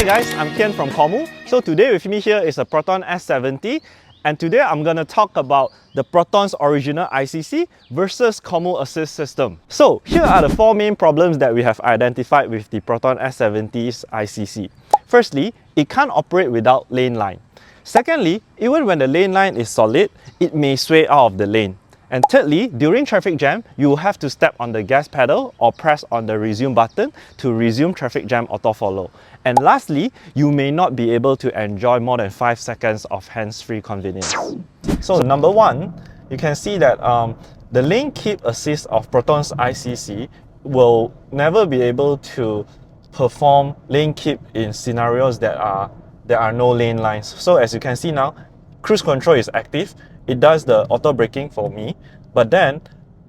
guys, I'm Kean from Kommu. So today with me here is a Proton S70, and today I'm going to talk about the Proton's original ICC versus KommuAssist system. So here are the four main problems that we have identified with the Proton S70's ICC. Firstly, it can't operate without lane line. Secondly, even when the lane line is solid, it may sway out of the lane. And thirdly, during traffic jam, you will have to step on the gas pedal or press on the resume button to resume traffic jam auto follow. And lastly, you may not be able to enjoy more than 5 seconds of hands-free convenience. So number one, you can see that the lane keep assist of Proton's ICC will never be able to perform lane keep in scenarios that there are no lane lines. So as you can see now, cruise control is active. It does the auto braking for me, but then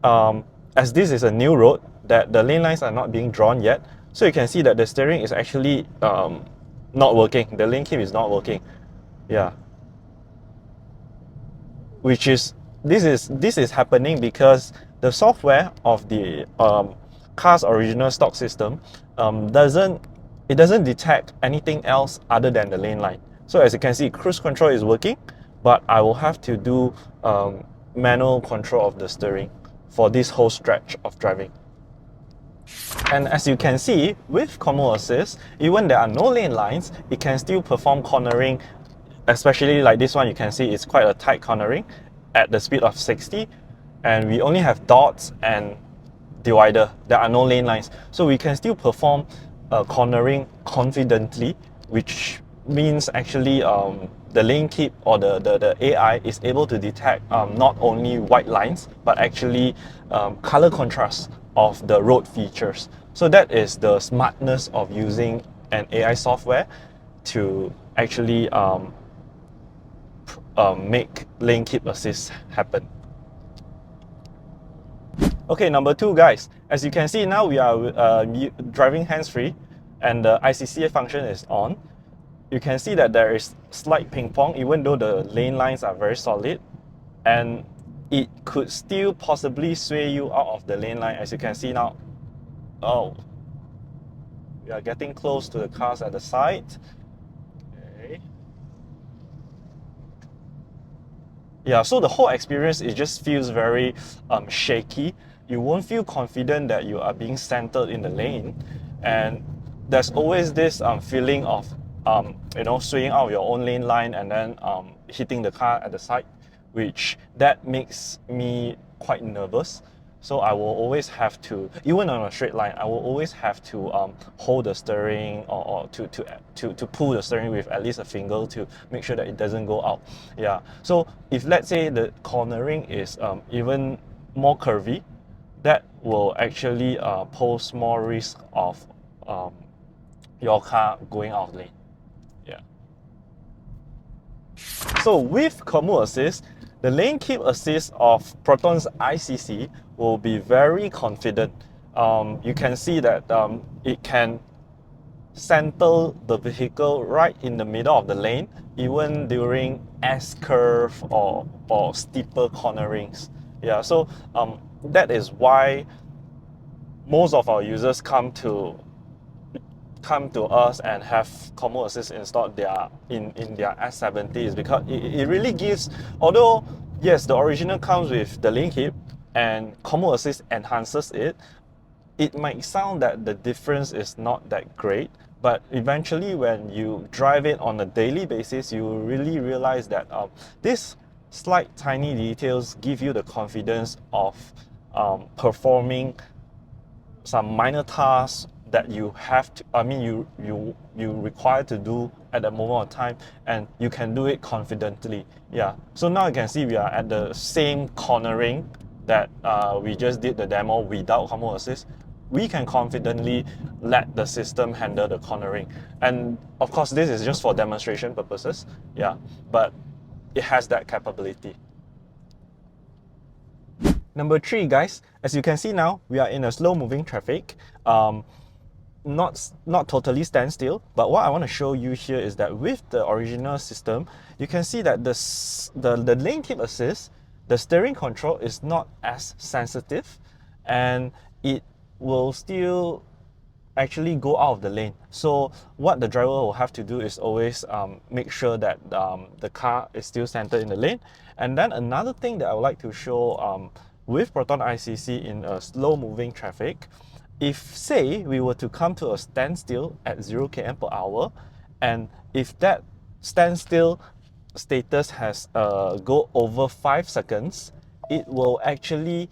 as this is a new road that the lane lines are not being drawn yet, so you can see that the steering is actually not working. The lane keep is not working. Yeah, this is happening because the software of the car's original stock system doesn't detect anything else other than the lane line. So as you can see, cruise control is working, but I will have to do manual control of the steering for this whole stretch of driving. And as you can see, with KommuAssist, even there are no lane lines, it can still perform cornering, especially like this one. You can see it's quite a tight cornering at the speed of 60, and we only have dots and divider. There are no lane lines, so we can still perform cornering confidently, which means actually the lane keep or the AI is able to detect not only white lines but actually color contrast of the road features. So that is the smartness of using an AI software to actually make lane keep assist happen. Okay, number two, guys. As you can see now, we are driving hands-free and the ICC function is on. You can see that there is slight ping pong even though the lane lines are very solid, and it could still possibly sway you out of the lane line. As you can see now, oh, we are getting close to the cars at the side. Okay. Yeah, so the whole experience, it just feels very shaky. You won't feel confident that you are being centered in the lane, and there's always this feeling of swaying out your own lane line and then hitting the car at the side, which that makes me quite nervous. So I will always have to, even on a straight line, I will always have to hold the steering or to pull the steering with at least a finger to make sure that it doesn't go out. Yeah. So if let's say the cornering is even more curvy, that will actually pose more risk of your car going out of lane. Yeah. So with KommuAssist, the lane keep assist of Proton's ICC will be very confident. You can see that it can center the vehicle right in the middle of the lane, even during S-curve or steeper cornerings. Yeah, so that is why most of our users come to us and have KommuAssist installed in their S70 is because it really gives, although yes, the original comes with the lane keep and KommuAssist enhances it, it might sound that the difference is not that great, but eventually when you drive it on a daily basis, you will really realize that these slight tiny details give you the confidence of performing some minor tasks that you have to, you require to do at that moment of time, and you can do it confidently. Yeah, so now you can see we are at the same cornering that we just did the demo without KommuAssist. We can confidently let the system handle the cornering, and of course this is just for demonstration purposes. Yeah, but it has that capability. Number three, guys, as you can see now, we are in a slow moving traffic. Not totally standstill, but what I want to show you here is that with the original system, you can see that the lane keep assist, the steering control is not as sensitive, and it will still actually go out of the lane. So what the driver will have to do is always make sure that the car is still centered in the lane. And then another thing that I would like to show with Proton ICC in a slow moving traffic, if say we were to come to a standstill at 0 km per hour, and if that standstill status has go over 5 seconds, it will actually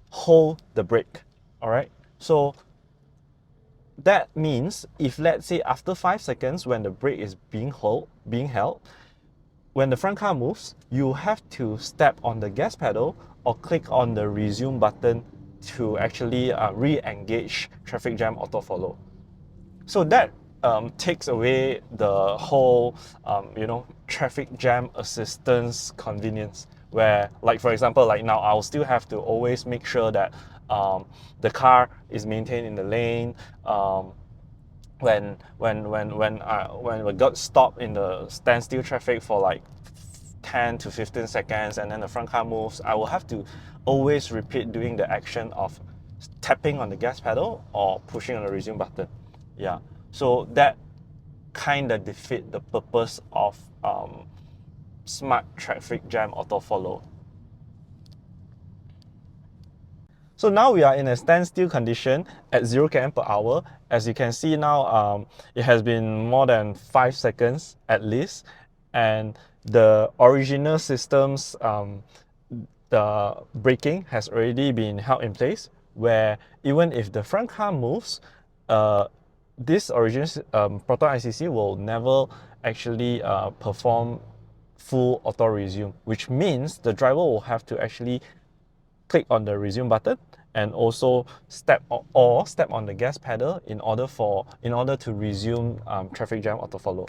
hold the brake. All right, so that means if let's say after 5 seconds when the brake is being held, when the front car moves, you have to step on the gas pedal or click on the resume button to actually re-engage traffic jam auto follow. So that takes away the whole traffic jam assistance convenience, where like for example, like now I'll still have to always make sure that the car is maintained in the lane. When we got stopped in the standstill traffic for like 10 to 15 seconds and then the front car moves, I will have to always repeat doing the action of tapping on the gas pedal or pushing on the resume button. Yeah, so that kind of defeat the purpose of smart traffic jam auto follow. So now we are in a standstill condition at 0 km per hour. As you can see now, it has been more than 5 seconds at least, and the original system's the braking has already been held in place, where even if the front car moves, this original Proton ICC will never actually perform full auto resume, which means the driver will have to actually click on the resume button and also step on the gas pedal in order to resume traffic jam auto follow.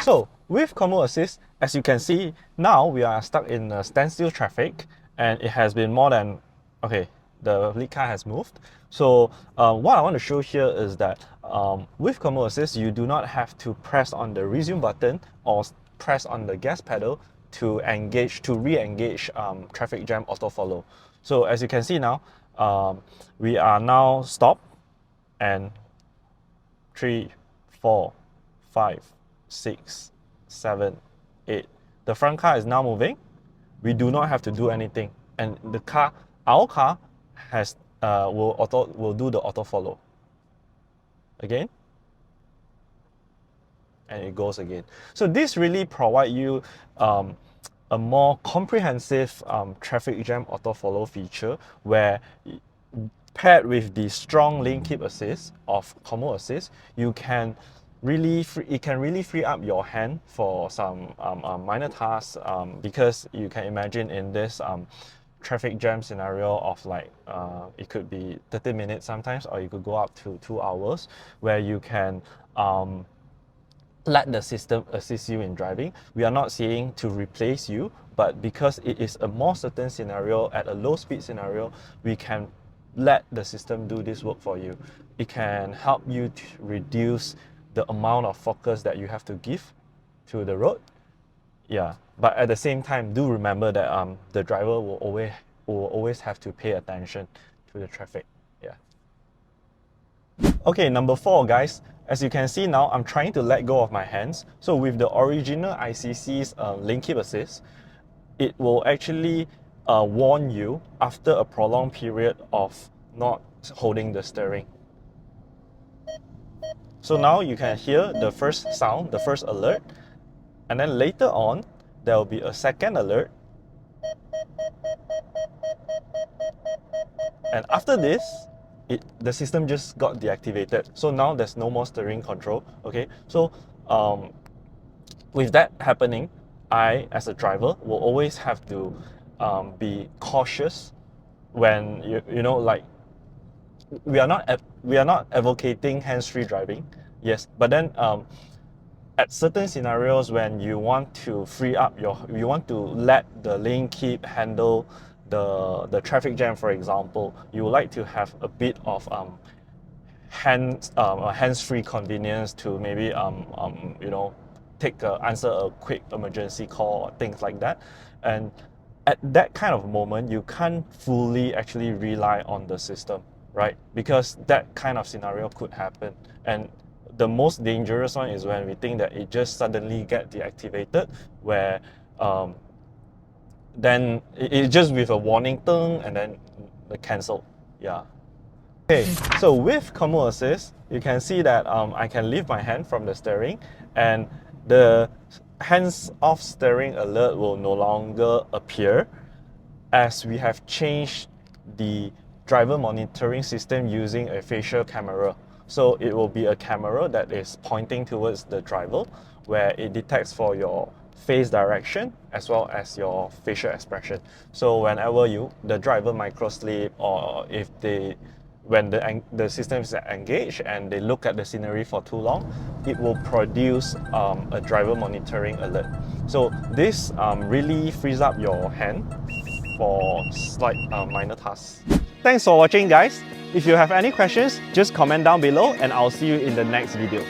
So with KommuAssist, as you can see, now we are stuck in a standstill traffic and it has been more than, okay, the lead car has moved. So what I want to show here is that with KommuAssist, you do not have to press on the resume button or press on the gas pedal to re-engage traffic jam auto follow. So as you can see now, we are now stopped, and 3, 4, 5, 6, 7, 8. The front car is now moving. We do not have to do anything, and our car has will do the auto follow again, and it goes again. So this really provide you a more comprehensive traffic jam auto follow feature, where paired with the strong lane keep assist of KommuAssist, it can really free up your hand for some minor tasks, because you can imagine in this traffic jam scenario of like it could be 30 minutes sometimes, or you could go up to 2 hours, where you can let the system assist you in driving. We are not saying to replace you, but because it is a more certain scenario, at a low speed scenario, we can let the system do this work for you. It can help you to reduce the amount of focus that you have to give to the road. Yeah, but at the same time, do remember that the driver will always have to pay attention to the traffic. Yeah. Okay, number 4, guys. As you can see now, I'm trying to let go of my hands. So with the original ICC's lane keep assist, it will actually warn you after a prolonged period of not holding the steering. So now you can hear the first sound, the first alert, and then later on, there will be a second alert. And after this, the system just got deactivated. So now there's no more steering control. Okay, so with that happening, I, as a driver, will always have to be cautious when you know, like, we are not advocating hands-free driving, yes, but then at certain scenarios when you want to you want to let the lane keep handle the traffic jam, for example, you would like to have a bit of hands-free convenience to maybe answer a quick emergency call or things like that. And at that kind of moment, you can't fully actually rely on the system. right? Because that kind of scenario could happen. And the most dangerous one is when we think that it just suddenly get deactivated, where then it just with a warning tung and then cancel. Yeah. Okay, so with KommuAssist, you can see that I can lift my hand from the steering, and the hands-off steering alert will no longer appear, as we have changed the driver monitoring system using a facial camera. So it will be a camera that is pointing towards the driver, where it detects for your face direction as well as your facial expression. So whenever the driver microslip, or if when the system is engaged and they look at the scenery for too long, it will produce a driver monitoring alert. So this really frees up your hand for slight minor tasks. Thanks for watching, guys. If you have any questions, just comment down below and I'll see you in the next video.